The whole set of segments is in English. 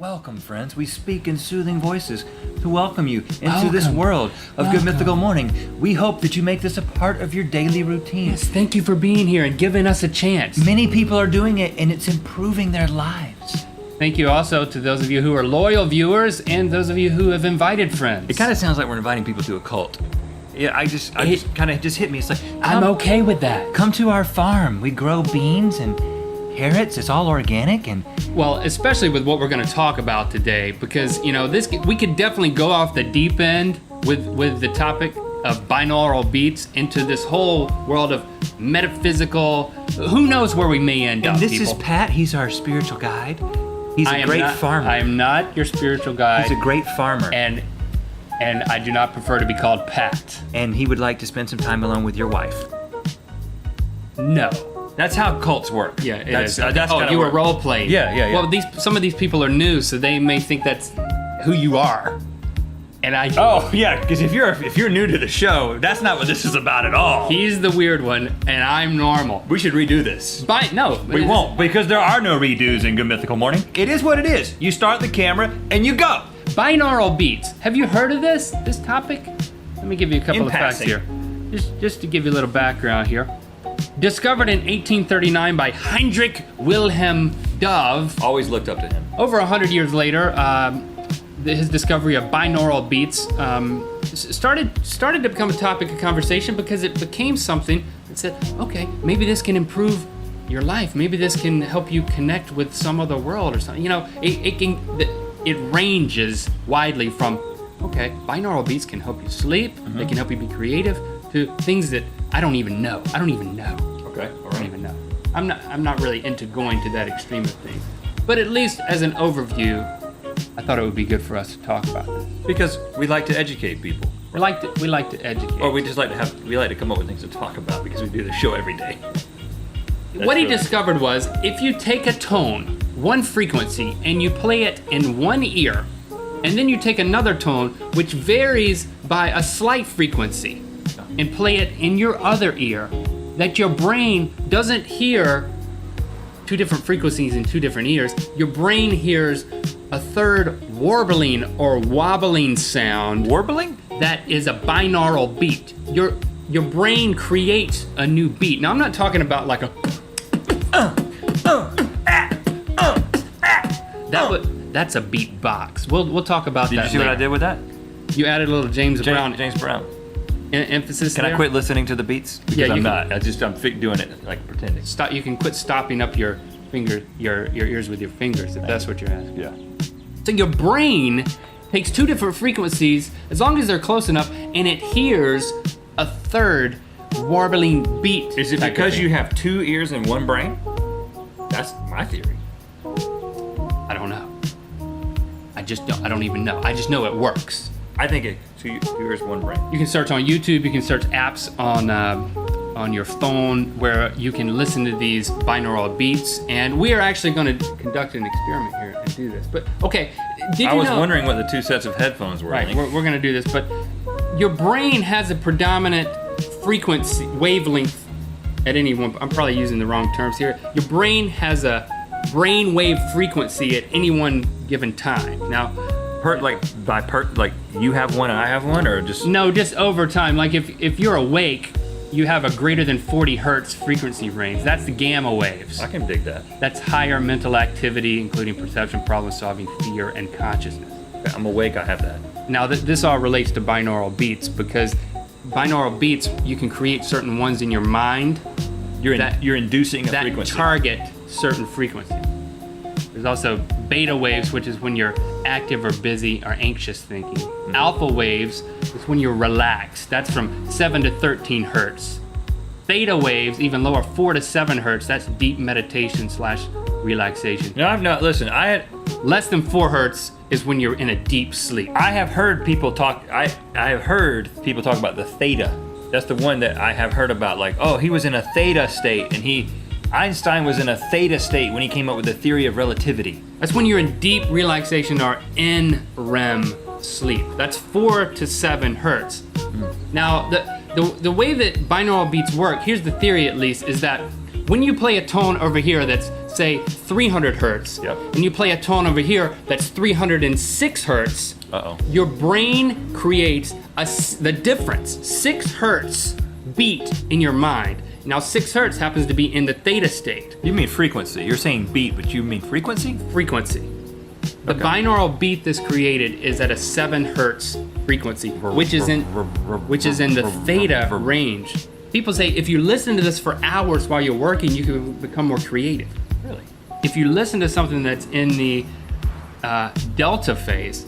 Welcome, friends. We speak in soothing voices to welcome you into this world of Good Mythical Morning. We hope that you make this a part of your daily routine. Yes, thank you for being here and giving us a chance. Many people are doing it, and it's improving their lives. Thank you also to those of you who are loyal viewers and those of you who have invited friends. It kind of sounds like we're inviting people to a cult. Yeah, I just kind of hit me. It's like, I'm okay with that. Come to our farm. We grow beans and carrots. It's all organic and... Well, especially with what we're going to talk about today, because, you know, we could definitely go off the deep end with the topic of binaural beats into this whole world of metaphysical. Who knows where we may end up, And this people. is Pat. He's our spiritual guide. He's a great farmer. I am not your spiritual guide. He's a great farmer. And I do not prefer to be called Pat. And he would like to spend some time alone with your wife. No. That's how cults work. Yeah, it that's, is. That's you were role playing. Yeah. Well, some of these people are new, so they may think that's who you are. And I. Oh yeah, because if you're new to the show, that's not what this is about at all. He's the weird one, and I'm normal. We should redo this. No, We won't, because there are no redos in Good Mythical Morning. It is what it is. You start the camera and you go. Binaural beats. Have you heard of this topic? Let me give you a couple of facts passing. here. Just to give you a little background here. Discovered in 1839 by Heinrich Wilhelm Dove. Always looked up to him. Over 100 years later, his discovery of binaural beats started to become a topic of conversation because it became something that said, okay, maybe this can improve your life. Maybe this can help you connect with some other world or something. You know, it ranges widely from, okay, binaural beats can help you sleep, they can help you be creative, to things that I don't even know. Okay, all right. I don't even know. I'm not really into going to that extreme of things. But at least as an overview, I thought it would be good for us to talk about this. Because we like to educate people. We like to educate. Or we just like to come up with things to talk about because we do the show every day. What he discovered was if you take a tone, one frequency, and you play it in one ear, and then you take another tone which varies by a slight frequency, and play it in your other ear, that your brain doesn't hear two different frequencies in two different ears. Your brain hears a third warbling or wobbling sound. Warbling? That is a binaural beat. Your brain creates a new beat. Now I'm not talking about like a that's a beatbox. We'll talk about that. Did you see later. what I did with that? You added a little James Brown emphasis. Can there. I quit listening to the beats? Because Yeah, I'm not. I'm doing it like pretending. Stop. You can quit stopping up your ears with your fingers if that's what you're asking. Yeah. So your brain takes two different frequencies as long as they're close enough, and it hears a third warbling beat. Is it type of because thing. you have two ears and one brain? That's my theory. I don't know. I don't even know. I just know it works. I think it two ears, one brain. You can search on YouTube. You can search apps on your phone where you can listen to these binaural beats. And we are actually going to conduct an experiment here and do this. But okay, I was wondering what the two sets of headphones were. Right, we're going to do this. But your brain has a predominant frequency wavelength at any one. I'm probably using the wrong terms here. Your brain has a brainwave frequency at any one given time. Now, like you have one and I have one, or just no, just over time. Like if you're awake, you have a greater than 40 hertz frequency range. That's the gamma waves. I can dig that. That's higher mental activity, including perception, problem solving, fear, and consciousness. Okay, I'm awake. I have that. Now this all relates to binaural beats because binaural beats, you can create certain ones in your mind. You're inducing a that frequency. target certain frequencies. There's also beta waves, which is when you're active or busy or anxious thinking. Mm-hmm. Alpha waves is when you're relaxed. That's from 7 to 13 hertz. Theta waves, even lower, 4 to 7 hertz. That's deep meditation / relaxation. No, I've not. Listen, Less than 4 hertz is when you're in a deep sleep. I have heard people talk. I have heard people talk about the theta. That's the one that I have heard about. Like, oh, he was in a theta state, and Einstein was in a theta state when he came up with the theory of relativity. That's when you're in deep relaxation or in REM sleep. That's 4 to 7 hertz. Now, the way that binaural beats work, here's the theory at least, is that when you play a tone over here that's say 300 hertz, Yep. and you play a tone over here that's 306 hertz, your brain creates the difference, 6 hertz beat in your mind. Now 6 hertz happens to be in the theta state. You mean frequency. You're saying beat, but you mean frequency? Frequency. The binaural beat that's created is at a 7 hertz frequency, which is in the theta range. People say if you listen to this for hours while you're working, you can become more creative. Really? If you listen to something that's in the delta phase,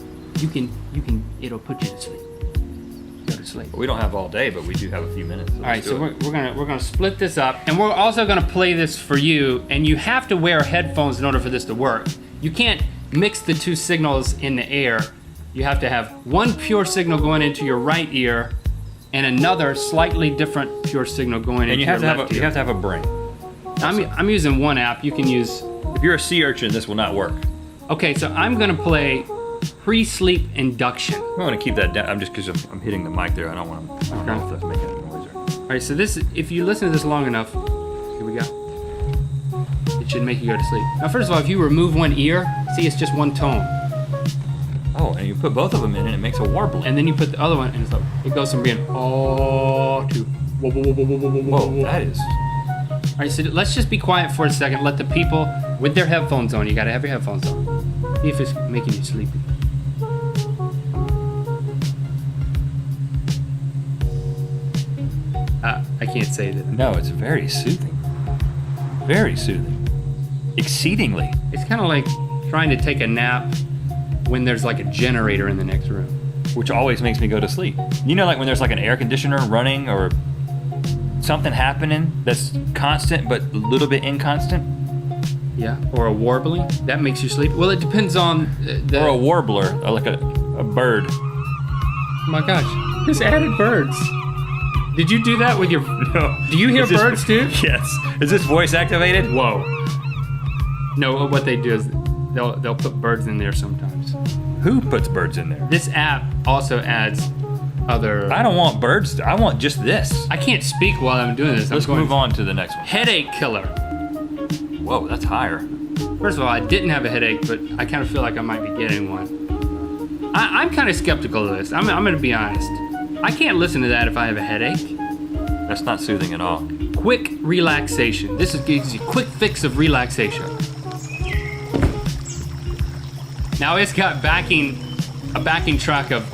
it'll put you to sleep. Go to sleep. We don't have all day, but we do have a few minutes. All right, so we're gonna split this up, and we're also gonna play this for you. And you have to wear headphones in order for this to work. You can't mix the two signals in the air. You have to have one pure signal going into your right ear, and another slightly different pure signal going into your left ear. You have to have a brain. I'm using one app. You can use. If you're a sea urchin, this will not work. Okay, so I'm gonna play pre-sleep induction. I want to keep that down. I'm just because I'm hitting the mic there. I don't want to make any noise. All right, so this, if you listen to this long enough, here we go. It should make you go to sleep. Now, first of all, if you remove one ear, see, it's just one tone. Oh, and you put both of them in, and it makes a warbling. And then you put the other one, and it's like, it goes from being oh to whoa, whoa, whoa, whoa, whoa, whoa, whoa, Whoa, that is. All right, so let's just be quiet for a second. Let the people with their headphones on. You gotta have your headphones on. See if it's making you sleepy. I can't say that. No, it's very soothing. Very soothing. Exceedingly. It's kind of like trying to take a nap when there's like a generator in the next room. Which always makes me go to sleep. You know, like when there's like an air conditioner running or something happening that's constant but a little bit inconstant. Yeah, or a warbling. That makes you sleep. Well, it depends on the... Or a warbler, or like a bird. Oh my gosh, this added birds. Did you do that with your... No. Do you hear birds too? Yes. Is this voice activated? Whoa. No, what they do is they'll put birds in there sometimes. Who puts birds in there? This app also adds other... I don't want birds. I want just this. I can't speak while I'm doing this. Let's move on to the next one. Headache killer. Whoa, that's higher. First of all, I didn't have a headache, but I kind of feel like I might be getting one. I'm kind of skeptical of this. I'm going to be honest. I can't listen to that if I have a headache. That's not soothing at all. Quick relaxation. This gives you a quick fix of relaxation. Now it's got a backing track of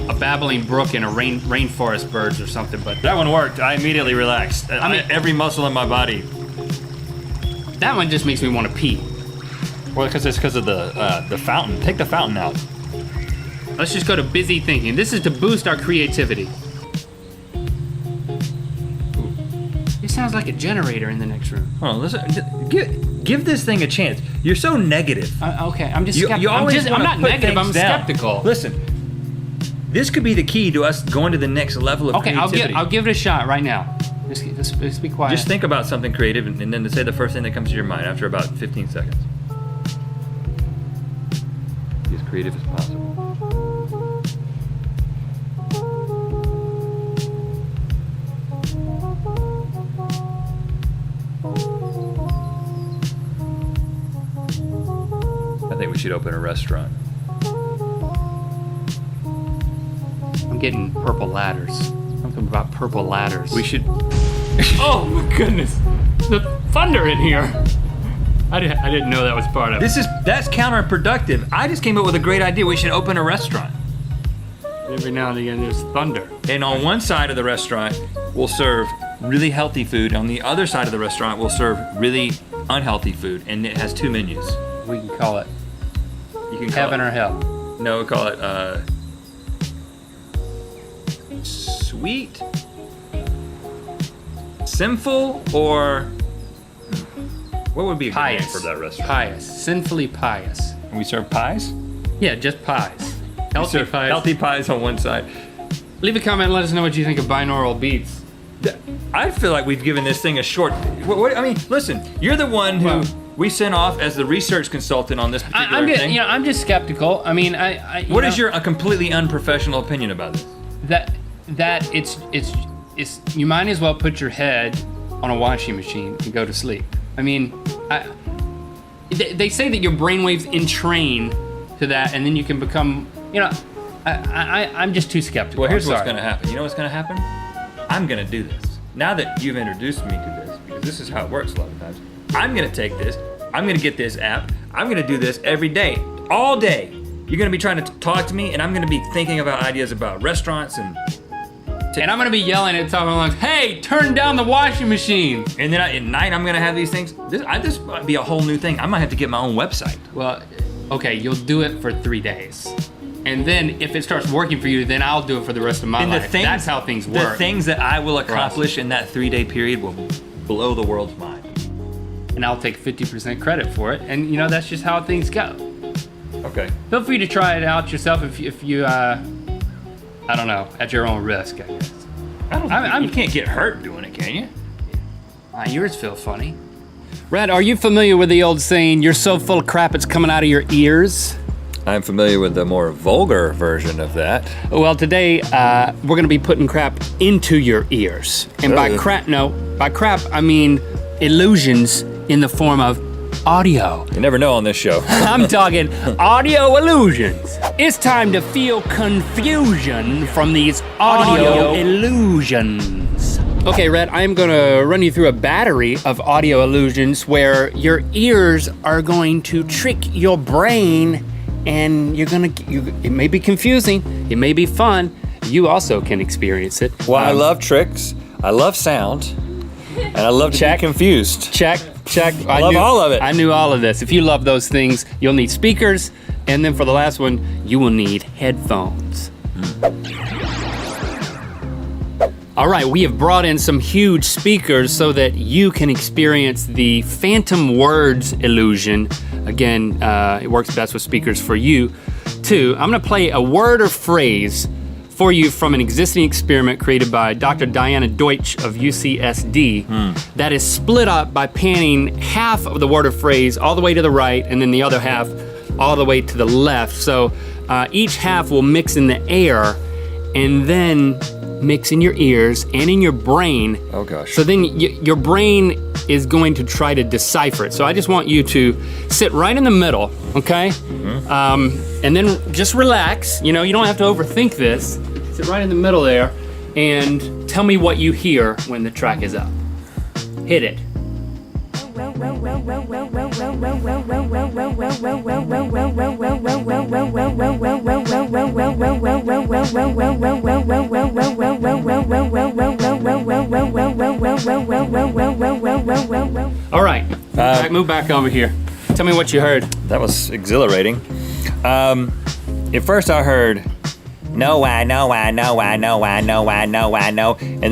a babbling brook and a rainforest birds or something, but That one worked. I immediately relaxed. I mean- Every muscle in my body. that one just makes me want to pee. Well, because it's because of the fountain. Take the fountain out. Let's just go to busy thinking. This is to boost our creativity. It sounds like a generator in the next room. Hold on, listen. Give this thing a chance. You're so negative. Okay, I'm just You skeptical. always I'm wanna not put negative, I'm things down. skeptical. Listen, this could be the key to us going to the next level of Okay, creativity. I'll give it a shot right now. Just be quiet. Just think about something creative and then say the first thing that comes to your mind after about 15 seconds. Be as creative as possible. I think we should open a restaurant. I'm getting purple ladders. Something about purple ladders. We should. Oh my goodness! The thunder in here. I didn't know that was part of it. That's counterproductive. I just came up with a great idea. We should open a restaurant. Every now and again, there's thunder. And on one side of the restaurant, we'll serve really healthy food. On the other side of the restaurant, we'll serve really unhealthy food. And it has 2 menus. We can call it You can call heaven it, or hell. No, we'll call it sweet, sinful, or what would be a good name Pious. for that restaurant? Pious. Sinfully pious. And we serve pies. Yeah, just pies. We Healthy serve pies. healthy pies on one side. Leave a comment and let us know what you think of binaural beats. I feel like we've given this thing a short. I mean, listen, you're the one who we sent off as the research consultant on this particular thing. I'm just skeptical. I mean, What is your completely unprofessional opinion about this? that it's you might as well put your head on a washing machine and go to sleep. I mean, they say that your brainwaves entrain to that, and then you can become, I'm just too skeptical. Well, here's what's going to happen. You know what's going to happen? I'm going to do this. Now that you've introduced me to this, because this is how it works a lot of times, I'm going to take this. I'm going to get this app. I'm going to do this every day, all day. You're going to be trying to talk to me, and I'm going to be thinking about ideas about restaurants and I'm going to be yelling at top of my lungs, hey, turn down the washing machine. And then at night, I'm going to have these things. This might be a whole new thing. I might have to get my own website. Well, okay, you'll do it for 3 days. And then if it starts working for you, then I'll do it for the rest of my life. That's how things work. The things that I will accomplish in that 3-day period will blow the world's mind. And I'll take 50% credit for it. And that's just how things go. Okay. Feel free to try it out yourself if you, I don't know, at your own risk, I guess. You can't get hurt doing it, can you? My ears feel funny. Red, are you familiar with the old saying, you're so full of crap it's coming out of your ears? I'm familiar with the more vulgar version of that. Well, today we're going to be putting crap into your ears. And by crap, I mean illusions in the form of audio. You never know on this show. I'm talking audio illusions. It's time to feel confusion from these audio illusions. Okay, Red, I'm gonna run you through a battery of audio illusions where your ears are going to trick your brain, and it may be confusing, it may be fun. You also can experience it. Well, I love tricks, I love sound, and I love to be confused. Check. I love all of it. I knew all of this. If you love those things, you'll need speakers, and then for the last one, you will need headphones. All right, we have brought in some huge speakers so that you can experience the phantom words illusion. Again, it works best with speakers for you, too. I'm gonna play a word or phrase for you from an existing experiment created by Dr. Diana Deutsch of UCSD that is split up by panning half of the word or phrase all the way to the right and then the other half all the way to the left. So each half will mix in the air and then mix in your ears and in your brain. Oh gosh. So then your brain is going to try to decipher it. So I just want you to sit right in the middle, okay? And then just relax. You don't have to overthink this. Sit right in the middle there and tell me what you hear when the track is up. Hit it. All right, move back over here. Tell me what you heard. That was exhilarating. At first I heard, no, I know. And then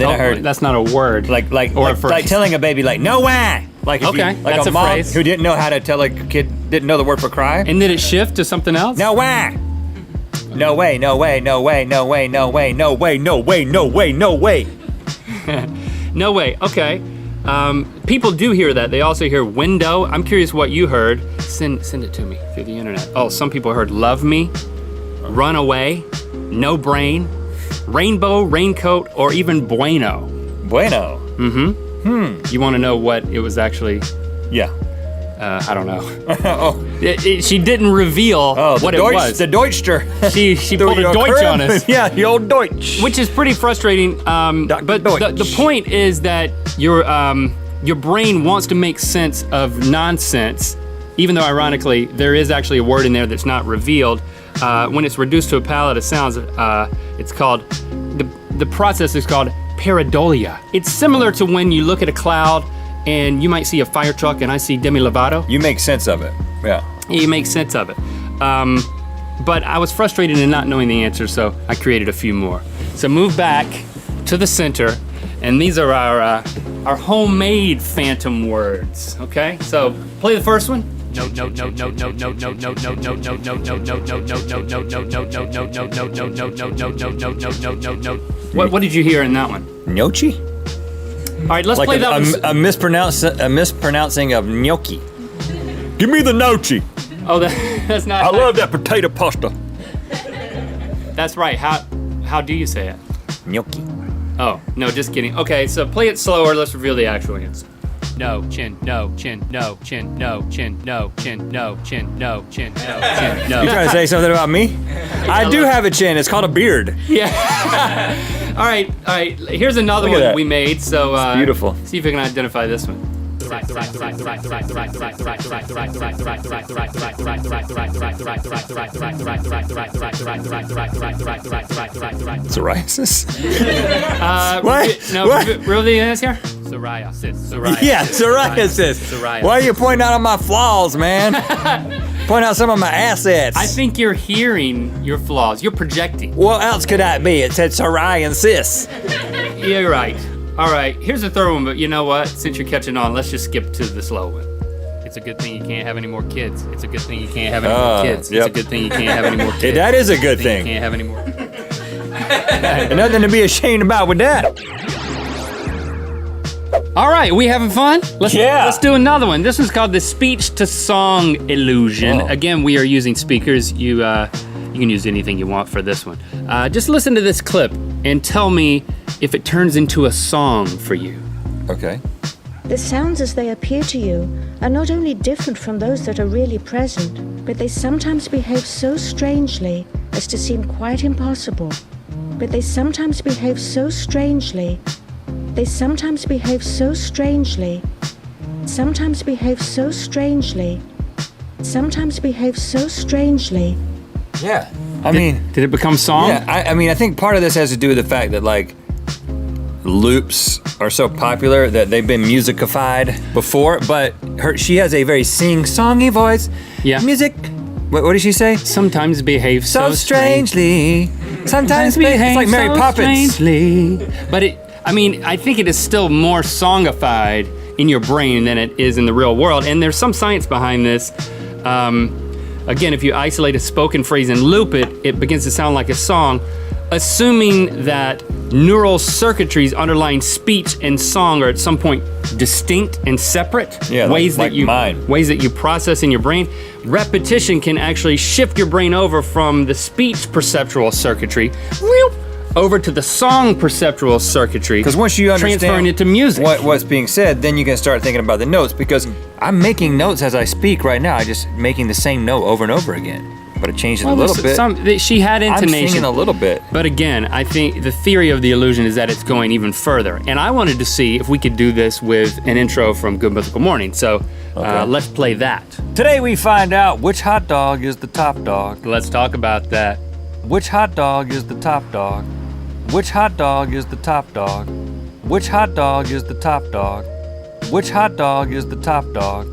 I heard, that's not a word. like telling a baby, no why. Like that's a mom phrase. who didn't know how to tell a kid, didn't know the word for cry. And did it shift to something else? No why. No way. No way. Okay. People do hear that. They also hear window. I'm curious what you heard. Send it to me through the internet. Oh, some people heard love me, run away, no brain, rainbow, raincoat, or even bueno. Bueno. You want to know what it was actually? Yeah. I don't know. She didn't reveal what it was. The Deutscher. She pulled a Deutsch on us. Yeah, the old Deutsch. Which is pretty frustrating. But the point is that your brain wants to make sense of nonsense, even though ironically there is actually a word in there that's not revealed. When it's reduced to a palette of sounds, it's called the process is called pareidolia. It's similar to when you look at a cloud and you might see a fire truck and I see Demi Lovato. You make sense of it. Yeah. You make sense of it. But I was frustrated in not knowing the answer, so I created a few more. So move back to the center, and these are our homemade phantom words. Okay? So play the first one. What did you hear in that one? Gnocchi? All right, let's play that one. A mispronouncing of gnocchi. Give me the gnocchi. Oh, that's not. I love that potato pasta. That's right. How do you say it? Gnocchi. Oh, no, just kidding. Okay, so play it slower. Let's reveal the actual answer. no, chin, no, chin, no, chin, no, chin, no, chin, no, chin, no, chin, no, chin, no. You trying to say something about me? I do have a chin. It's called a beard. Yeah. All right. Here's another Look at one that. we made. So It's beautiful. See if we can identify this one. Psoriasis? What? No, What? really is here? Psoriasis. Yeah, psoriasis. Why are you pointing out on my flaws, man? Point out some of my assets. I think you're hearing your flaws. You're projecting. What else could that be? It said psoriasis. Yeah, you're right. All right, here's the third one, but you know what? Since you're catching on, let's just skip to the slow one. It's a good thing you can't have any more kids. It's a good thing you can't have any more kids. Yep. It's a good thing you can't have any more kids. Yeah, that is a good You thing. can't have any more. And nothing to be ashamed about with that. All right, we having fun? Yeah. Let's do another one. This one's called the speech to song illusion. Oh. Again, we are using speakers. You can use anything you want for this one. Just listen to this clip and tell me if it turns into a song for you. Okay. The sounds as they appear to you are not only different from those that are really present, but they sometimes behave so strangely as to seem quite impossible. But they sometimes behave so strangely. They sometimes behave so strangely. Sometimes behave so strangely. Sometimes behave so strangely. Yeah. I mean, Did it become song? yeah, I mean, I think part of this has to do with the fact that, like, loops are so popular that they've been musicified before, but she has a very sing-songy voice. Yeah. Music, what did she say? Sometimes behave So strangely. Sometimes behave it's like Mary so Poppins. strangely. But I think it is still more songified in your brain than it is in the real world. And there's some science behind this. Again, if you isolate a spoken phrase and loop it, it begins to sound like a song, assuming that neural circuitries underlying speech and song are at some point distinct and separate. Yeah, ways like mine. Ways that you process in your brain. Repetition can actually shift your brain over from the speech perceptual circuitry over to the song perceptual circuitry. Because once you understand transferring it to music. what's being said, then you can start thinking about the notes. Because I'm making notes as I speak right now. I just making the same note over and over again, but it changed it a little bit. She had intonation. I'm singing a little bit. But again, I think the theory of the illusion is that it's going even further. And I wanted to see if we could do this with an intro from Good Mythical Morning. So let's play that. Today we find out which hot dog is the top dog. Let's talk about that. Which hot dog is the top dog? Which hot dog is the top dog? Which hot dog is the top dog? Which hot dog is the top dog?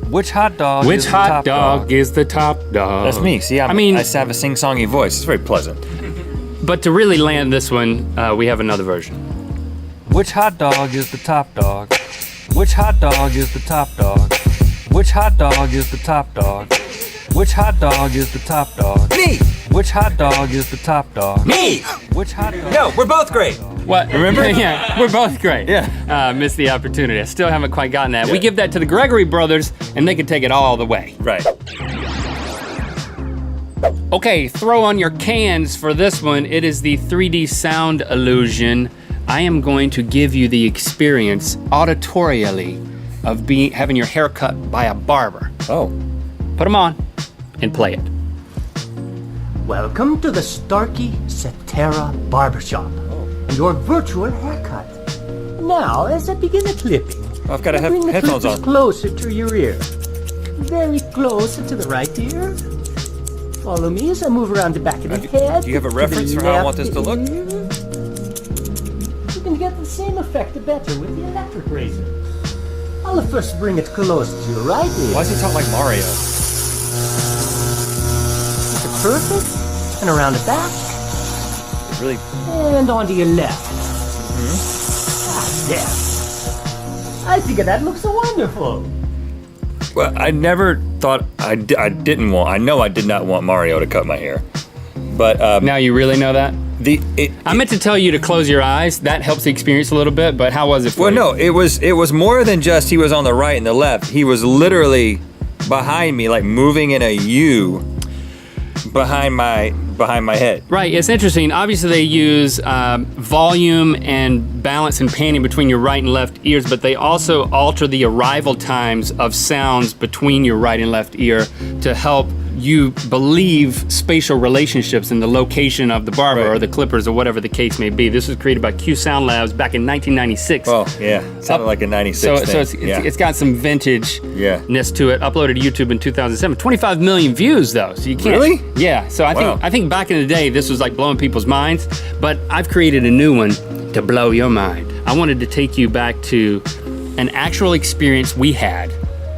Which hot dog Which is the hot top dog is the top dog? That's me. See, I have a sing-songy voice. It's very pleasant. But to really land this one, we have another version. Which hot dog is the top dog? Which hot dog is the top dog? Which hot dog is the top dog? Which hot dog is the top dog? Me! Which hot dog is the top dog? Me! Which hot dog? No, we're both great. What? Remember? Yeah, we're both great. Yeah. Missed the opportunity. I still haven't quite gotten that. We Yeah. give that to the Gregory brothers, and they can take it all the way. Right. Okay, throw on your cans for this one. It is the 3D sound illusion. I am going to give you the experience auditorially of having your hair cut by a barber. Oh. Put them on and play it. Welcome to the Starkey Cetera Barbershop. Your virtual haircut. Now, as I begin the clipping, I've got to have bring the headphones clippers on. closer to your ear. Very close to the right ear. Follow me as I move around the back of the head. Do you have a to the reference for how I want left this to look? ear. You can get the same effect better with the electric razor. I'll first bring it close to your right ear. Why does he talk like Mario? Is it perfect? And around the back. Really? And onto your left. There. I think that looks wonderful. Well, I never thought I didn't want. I know I did not want Mario to cut my hair, but Now you really know that? I I meant to tell you to close your eyes. That helps the experience a little bit, but how was it for Well, you? no, it was more than just he was on the right and the left. He was literally behind me, like moving in a U behind my behind my head. Right, it's interesting. Obviously, they use volume and balance and panning between your right and left ears, but they also alter the arrival times of sounds between your right and left ear to help you believe spatial relationships in the location of the barber Right. or the clippers or whatever the case may be. This was created by Q Sound Labs back in 1996. Oh, yeah. Sounded like a 96 So thing. it's got some vintage-ness to it. Uploaded to YouTube in 2007. 25 million views though, so you can't. Really? Yeah. So Wow. I think back in the day this was like blowing people's minds, but I've created a new one to blow your mind. I wanted to take you back to an actual experience we had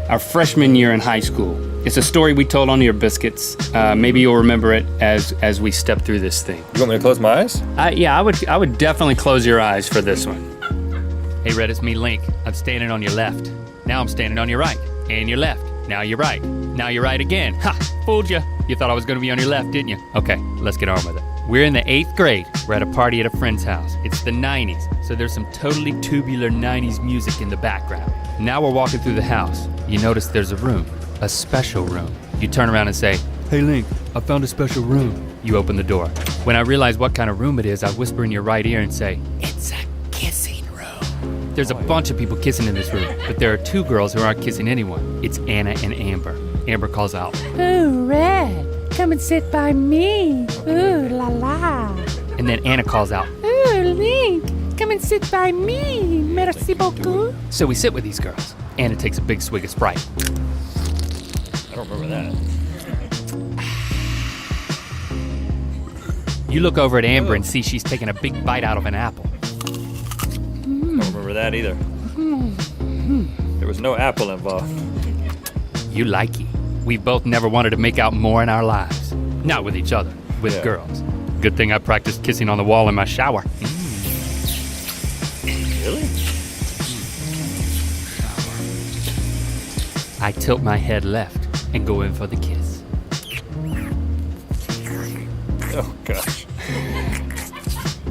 our freshman year in high school. It's a story we told on Ear Biscuits. Maybe you'll remember it as we step through this thing. You want me to close my eyes? I would definitely close your eyes for this one. Hey Red, it's me, Link. I'm standing on your left. Now I'm standing on your right. And your left. Now you're right. Now you're right again. Ha! Fooled you. You thought I was gonna be on your left, didn't you? Okay, let's get on with it. We're in the 8th grade. We're at a party at a friend's house. It's the 90s, so there's some totally tubular 90s music in the background. Now we're walking through the house. You notice there's a room, a special room. You turn around and say, "Hey Link, I found a special room." You open the door. When I realize what kind of room it is, I whisper in your right ear and say, "It's a kissing room." There's a bunch of people kissing in this room, but there are 2 girls who aren't kissing anyone. It's Anna and Amber. Amber calls out, Ooh, Red, come and sit by me. Ooh, la la. and then Anna calls out. Ooh, Link, come and sit by me. Merci beaucoup. So we sit with these girls. Anna takes a big swig of Sprite. I don't remember that. You look over at Amber and see she's taking a big bite out of an apple. I don't remember that either. There was no apple involved. You likey. We've both never wanted to make out more in our lives. Not with each other, with Yeah. girls. Good thing I practiced kissing on the wall in my shower. Really? I tilt my head left and go in for the kiss. Oh gosh.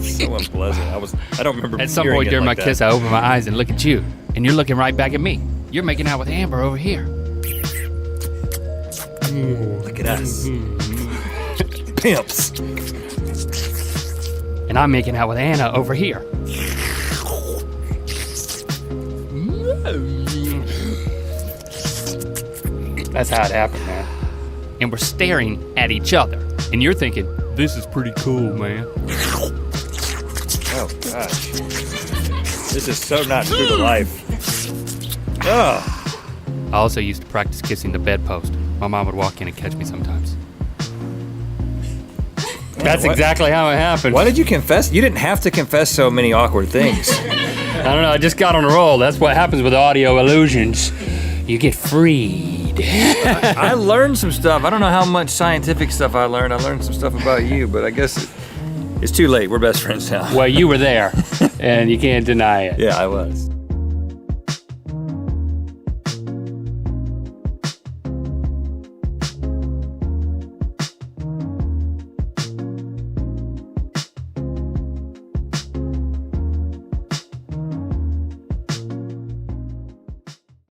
So unpleasant. I don't remember. At some hearing point it during like my that. kiss, I open my eyes and look at you, and you're looking right back at me. You're making out with Amber over here. Look at us. Pimps. And I'm making out with Anna over here. That's how it happened, man. And we're staring at each other. And you're thinking, this is pretty cool, man. Oh gosh. This is so not true to life. Ugh. I also used to practice kissing the bedpost. My mom would walk in and catch me sometimes. That's What? exactly how it happened. Why did you confess? You didn't have to confess so many awkward things. I don't know, I just got on a roll. That's what happens with audio illusions. You get freed. I learned some stuff. I don't know how much scientific stuff I learned. I learned some stuff about you, but I guess it's too late. We're best friends now. Well, you were there, and you can't deny it. Yeah, I was.